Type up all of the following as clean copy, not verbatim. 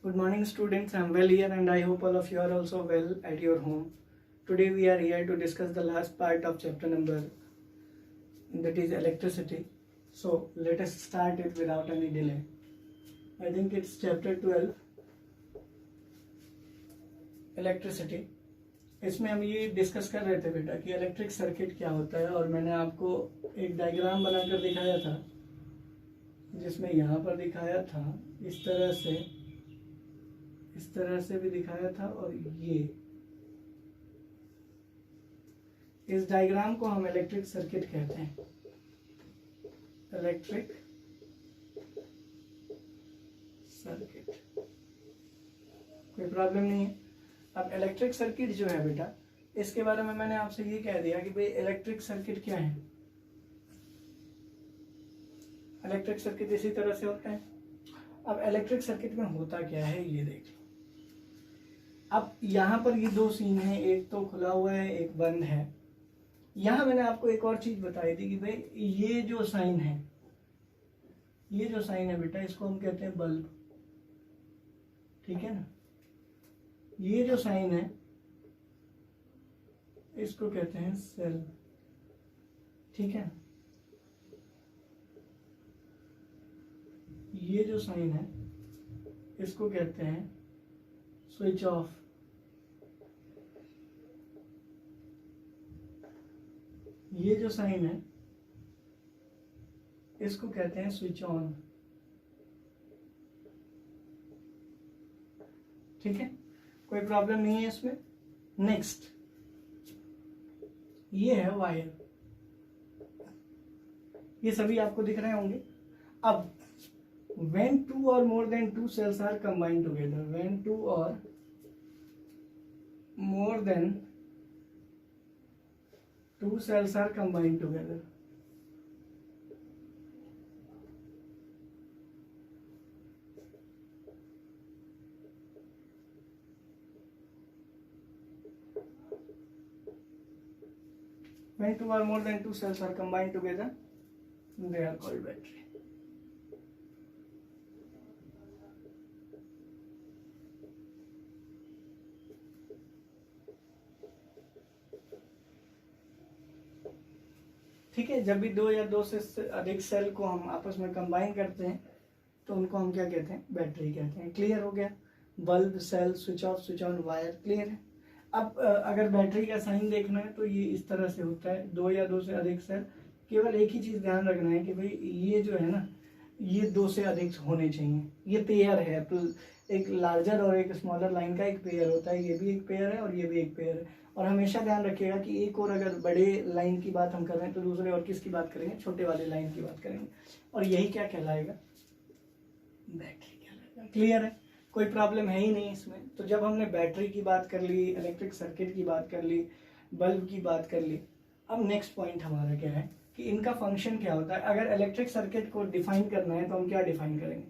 Good morning students, I am well here and I hope all of you are also well at your home. Today we are here to discuss the last part of chapter number, that is electricity. So let us start it without any delay. I think it's chapter 12, electricity. इसमें हम ये discuss कर रहे थे बेटा कि electric circuit क्या होता है, और मैंने आपको एक डायग्राम बनाकर दिखाया था जिसमें यहाँ पर दिखाया था इस तरह से भी दिखाया था, और ये इस डायग्राम को हम इलेक्ट्रिक सर्किट कहते हैं। इलेक्ट्रिक सर्किट, कोई प्रॉब्लम नहीं है। अब इलेक्ट्रिक सर्किट जो है बेटा, इसके बारे में मैंने आपसे ये कह दिया कि भाई इलेक्ट्रिक सर्किट क्या है। इलेक्ट्रिक सर्किट इसी तरह से होता है। अब इलेक्ट्रिक सर्किट में होता क्या है ये देख लो। अब यहाँ पर ये दो सीन है, एक तो खुला हुआ है, एक बंद है। यहाँ मैंने आपको एक और चीज बताई थी कि भाई ये जो साइन है बेटा, इसको हम कहते हैं बल्ब, ठीक है ना। ये जो साइन है इसको कहते हैं सेल, ठीक है। ये जो साइन है इसको कहते हैं स्विच ऑफ। ये जो साइन है इसको कहते हैं स्विच ऑन, ठीक है, कोई प्रॉब्लम नहीं है इसमें। नेक्स्ट ये है वायर, ये सभी आपको दिख रहे होंगे। अब when two or more than two cells are combined together, when two or more than two cells are combined together, when two or more than two cells are combined together, they are called battery. ठीक है, जब भी दो या दो से अधिक cell को हम आपस में कंबाइन करते हैं तो उनको हम क्या कहते हैं, बैटरी कहते हैं। क्लियर हो गया। Bulb, cell, switch off, switch on, wire, clear है। अब अगर बैटरी का साइन देखना है तो ये इस तरह से होता है, दो या दो से अधिक सेल। केवल एक ही चीज ध्यान रखना है कि भाई ये जो है ना, ये दो से अधिक होने चाहिए। ये पेयर है, तो एक लार्जर और एक स्मॉलर लाइन का एक पेयर होता है। ये भी एक पेयर है और ये भी एक पेयर है। और हमेशा ध्यान रखिएगा कि एक और अगर बड़े लाइन की बात हम कर रहे हैं तो दूसरे और किसकी बात करेंगे, छोटे वाले लाइन की बात करेंगे, और यही क्या कहलाएगा, बैटरी कहलाएगा। क्लियर है, कोई प्रॉब्लम है ही नहीं इसमें। तो जब हमने बैटरी की बात कर ली, इलेक्ट्रिक सर्किट की बात कर ली, बल्ब की बात कर ली, अब नेक्स्ट पॉइंट हमारा क्या है कि इनका फंक्शन क्या होता है। अगर इलेक्ट्रिक सर्किट को डिफाइन करना है तो हम क्या डिफाइन करेंगे,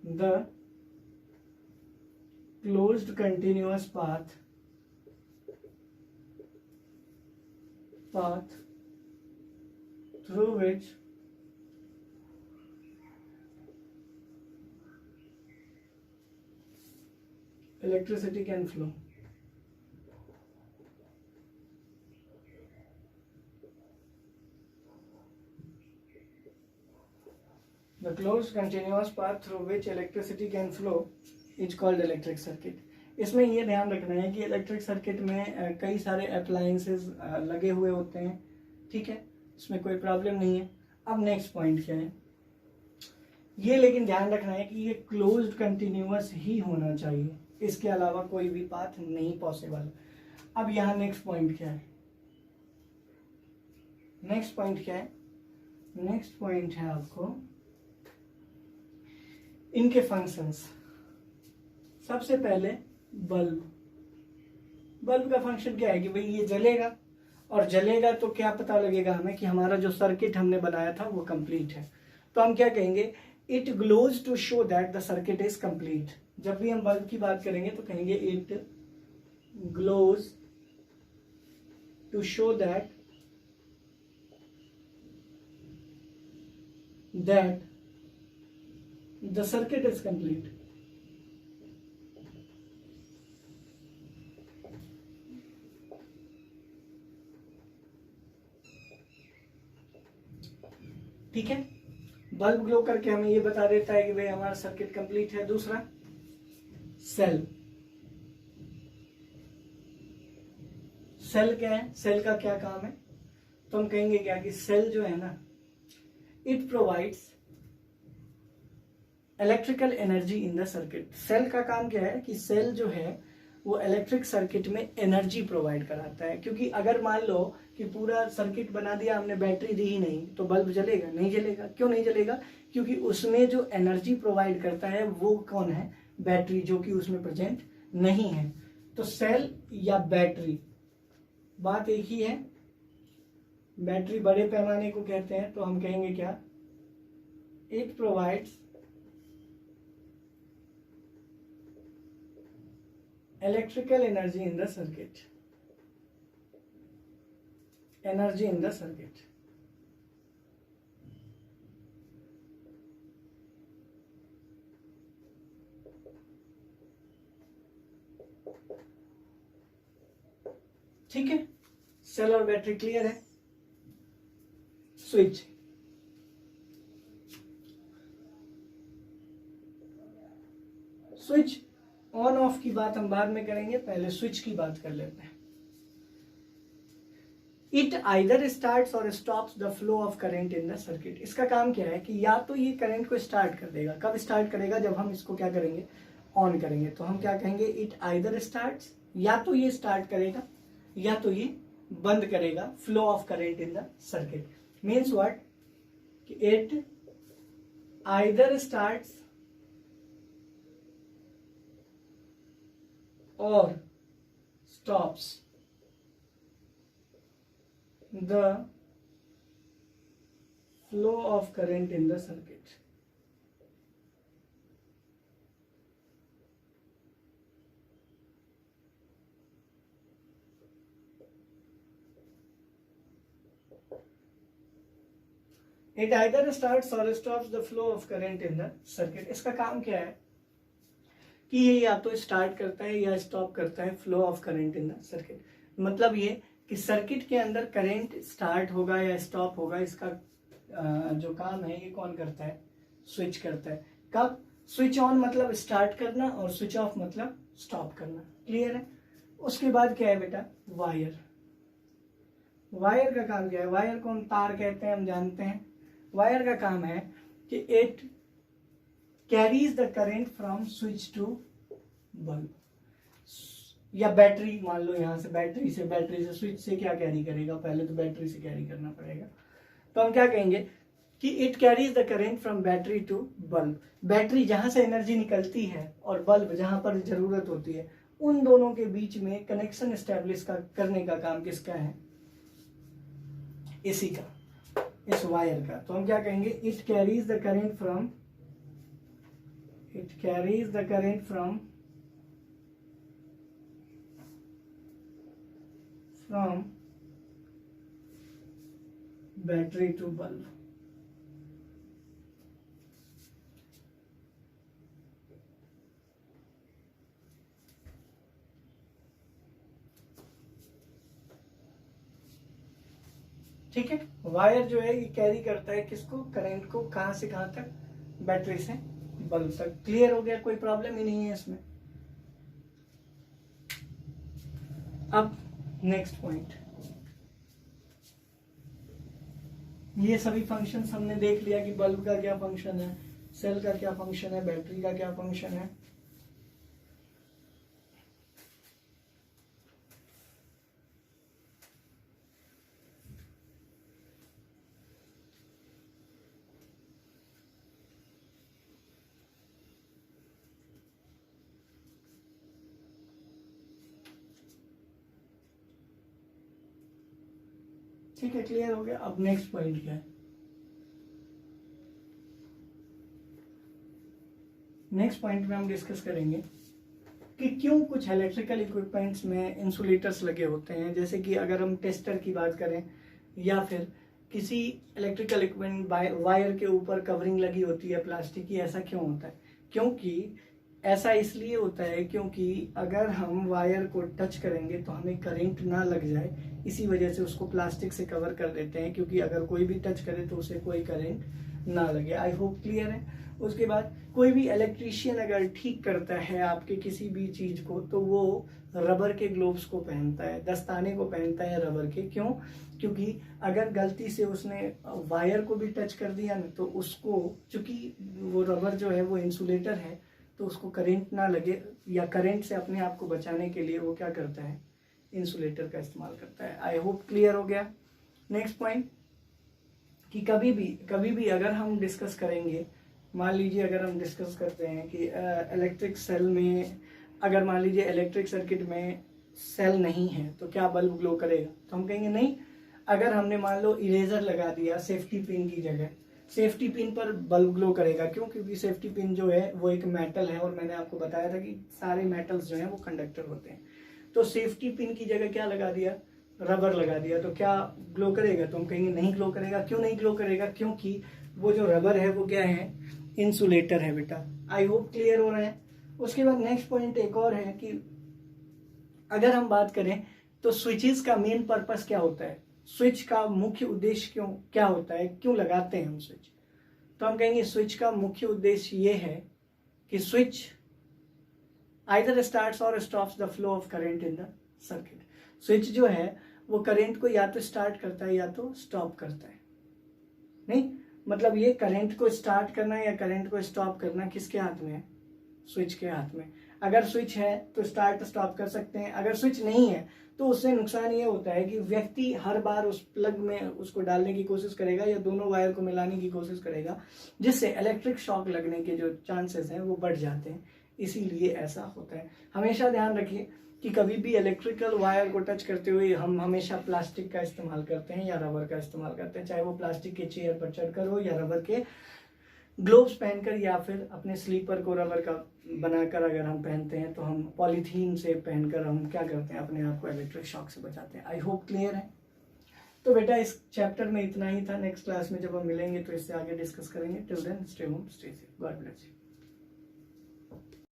the closed continuous path through which electricity can flow. The closed continuous path through which electricity can flow is called electric circuit. इसमें ये ध्यान रखना है कि इलेक्ट्रिक सर्किट में कई सारे अप्लायंसेस लगे हुए होते हैं, ठीक है, इसमें कोई प्रॉब्लम नहीं है। अब नेक्स्ट पॉइंट क्या है, ये लेकिन ध्यान रखना है कि ये क्लोज्ड कंटिन्यूअस ही होना चाहिए, इसके अलावा कोई भी पाथ नहीं पॉसिबल। अब यहाँ नेक्स्ट पॉइंट क्या है, नेक्स्ट पॉइंट है आपको इनके फंक्शंस। सबसे पहले बल्ब का फंक्शन क्या है कि भाई ये जलेगा, और जलेगा तो क्या पता लगेगा हमें कि हमारा जो सर्किट हमने बनाया था वो कंप्लीट है। तो हम क्या कहेंगे, it glows to show that the circuit is complete. जब भी हम बल्ब की बात करेंगे तो कहेंगे it glows to show that the circuit is complete. ठीक है, बल्ब ग्लो करके हमें ये बता देता है कि भाई हमारा सर्किट कंप्लीट है। दूसरा सेल, सेल क्या है, सेल का क्या काम है, तो हम कहेंगे क्या कि सेल जो है ना, it provides electrical energy in the circuit. Cell का काम क्या है कि सेल जो है वो इलेक्ट्रिक सर्किट में एनर्जी प्रोवाइड कराता है। क्योंकि अगर मान लो कि पूरा सर्किट बना दिया हमने, बैटरी दी ही नहीं, तो बल्ब जलेगा? नहीं जलेगा। क्यों नहीं जलेगा? क्योंकि उसमें जो एनर्जी प्रोवाइड करता है वो कौन है? बैटरी, जो कि उसमें प्रेजेंट नहीं है। तो सेल या बैटरी, बात एक ही है। बैटरी बड़े पैमाने को कहते हैं, तो हम कहेंगे क्या, it provides electrical energy in the circuit, energy in the circuit। ठीक है, सेल और बैटरी क्लियर है। स्विच, स्विच ऑन ऑफ की बात हम बाद में करेंगे, पहले स्विच की बात कर लेते हैं। इट आइदर स्टार्ट्स और stops the flow of current in the circuit. इसका काम क्या है कि या तो ये करंट को स्टार्ट कर देगा, कब स्टार्ट करेगा? जब हम इसको क्या करेंगे, ऑन करेंगे। तो हम क्या कहेंगे, इट आइदर स्टार्ट्स, या तो ये स्टार्ट करेगा या तो ये बंद करेगा flow of current in the circuit. Means what, कि it either starts or stops the flow of current in the circuit। It either starts or stops the flow of current in the circuit। इसका काम क्या है कि ये या तो start करता है या स्टॉप करता है flow of current in the circuit. मतलब ये कि सर्किट के अंदर करंट स्टार्ट होगा या स्टॉप होगा, इसका जो काम है ये कौन करता है? स्विच करता है। कब? स्विच ऑन मतलब स्टार्ट करना और स्विच ऑफ मतलब स्टॉप करना। क्लियर है? उसके बाद क्या है बेटा, वायर। वायर का काम क्या है? वायर को हम तार कहते हैं, हम जानते हैं। वायर का काम है कि it carries the current from switch to bulb. या बैटरी, मान लो यहां से बैटरी से स्विच से क्या कैरी करेगा? पहले तो बैटरी से कैरी करना पड़ेगा। तो हम क्या कहेंगे कि it carries the current from battery to bulb. Battery जहां से एनर्जी निकलती है और बल्ब जहां पर जरूरत होती है, उन दोनों के बीच में कनेक्शन एस्टेब्लिश करने का काम किसका है? इसी का, इस वायर का। तो हम क्या कहेंगे, it carries the current from, it carries the current from battery to bulb। ठीक है, वायर जो है ये कैरी करता है किसको? करंट को। कहां से कहां तक? बैटरी से बल्ब तक। क्लियर हो गया? कोई प्रॉब्लम ही नहीं है इसमें। अब नेक्स्ट पॉइंट, ये सभी फंक्शंस हमने देख लिया कि बल्ब का क्या फंक्शन है, सेल का क्या फंक्शन है, बैटरी का क्या फंक्शन है। ठीक है, क्लियर हो गया? अब नेक्स्ट पॉइंट क्या है? नेक्स्ट पॉइंट में हम डिस्कस करेंगे कि क्यों कुछ इलेक्ट्रिकल इक्विपमेंट्स में इंसुलेटर्स लगे होते हैं। जैसे कि अगर हम टेस्टर की बात करें या फिर किसी इलेक्ट्रिकल इक्विपमेंट वायर के ऊपर कवरिंग लगी होती है प्लास्टिक की, ऐसा क्यों होता है? क्योंकि ऐसा इसलिए होता है क्योंकि अगर हम वायर को टच करेंगे तो हमें करंट ना लग जाए, इसी वजह से उसको प्लास्टिक से कवर कर देते हैं, क्योंकि अगर कोई भी टच करे तो उसे कोई करंट ना लगे। आई होप क्लियर है। उसके बाद कोई भी इलेक्ट्रीशियन अगर ठीक करता है आपके किसी भी चीज को तो वो रबर के ग्लोव्स को पहनता है, दस्ताने को पहनता है रबर के। क्यों? क्योंकि अगर गलती से उसने वायर को भी टच कर दिया ना तो उसको, चूंकि वो रबर जो है वो इंसुलेटर है, तो उसको करंट ना लगे या करंट से अपने आप को बचाने के लिए वो क्या करता है, इंसुलेटर का इस्तेमाल करता है। आई होप क्लियर हो गया। नेक्स्ट पॉइंट कि कभी भी अगर हम डिस्कस करेंगे, मान लीजिए अगर हम डिस्कस करते हैं कि इलेक्ट्रिक सेल में, अगर मान लीजिए इलेक्ट्रिक सर्किट में सेल नहीं है तो क्या बल्ब ग्लो करेगा, तो हम कहेंगे नहीं। अगर हमने मान लो इरेजर लगा दिया सेफ्टी पिन की जगह, सेफ्टी पिन पर बल्ब ग्लो करेगा। क्यों? क्योंकि सेफ्टी पिन जो है वो एक मेटल है, और मैंने आपको बताया था कि सारे मेटल्स जो हैं वो कंडक्टर होते हैं। तो सेफ्टी पिन की जगह क्या लगा दिया, रबर लगा दिया, तो क्या ग्लो करेगा, तो हम कहेंगे नहीं ग्लो करेगा। क्यों नहीं ग्लो करेगा? क्योंकि वो जो रबर है वो क्या है, इंसुलेटर है बेटा। आई होप क्लियर हो रहा है। उसके बाद नेक्स्ट पॉइंट एक और है कि अगर हम बात करें तो स्विचेस का मेन पर्पस क्या होता है, स्विच का मुख्य उद्देश्य क्या होता है, क्यों लगाते हैं हम स्विच, तो हम कहेंगे स्विच का मुख्य उद्देश्य ये है कि स्विच आइदर स्टार्ट्स और stops the flow of current in the circuit. Switch जो है वो करंट को या तो स्टार्ट करता है या तो स्टॉप करता है। नहीं, मतलब ये करंट को स्टार्ट करना या करंट को स्टॉप करना किसके हाथ में है, स्विच के हाथ में। अगर स्विच है तो स्टार्ट स्टॉप कर सकते हैं, अगर स्विच नहीं है तो उससे नुकसान ये होता है कि व्यक्ति हर बार उस प्लग में उसको डालने की कोशिश करेगा या दोनों वायर को मिलाने की कोशिश करेगा, जिससे इलेक्ट्रिक शॉक लगने के जो चांसेस हैं वो बढ़ जाते हैं। इसीलिए ऐसा होता है। हमेशा ध्यान रखिए कि कभी भी इलेक्ट्रिकल वायर को टच करते हुए हम हमेशा प्लास्टिक का इस्तेमाल करते हैं या रबर का इस्तेमाल करते हैं, चाहे वो प्लास्टिक के चेयर पर चढ़कर हो या रबर के ग्लोव्स पहनकर, या फिर अपने स्लीपर को रबर का बनाकर अगर हम पहनते हैं तो हम पॉलीथीन से पहनकर हम क्या करते हैं, अपने आप को इलेक्ट्रिक शॉक से बचाते हैं। आई होप क्लियर है। तो बेटा इस चैप्टर में इतना ही था। नेक्स्ट क्लास में जब हम मिलेंगे तो इससे आगे डिस्कस करेंगे। Till then stay home stay safe, God bless you.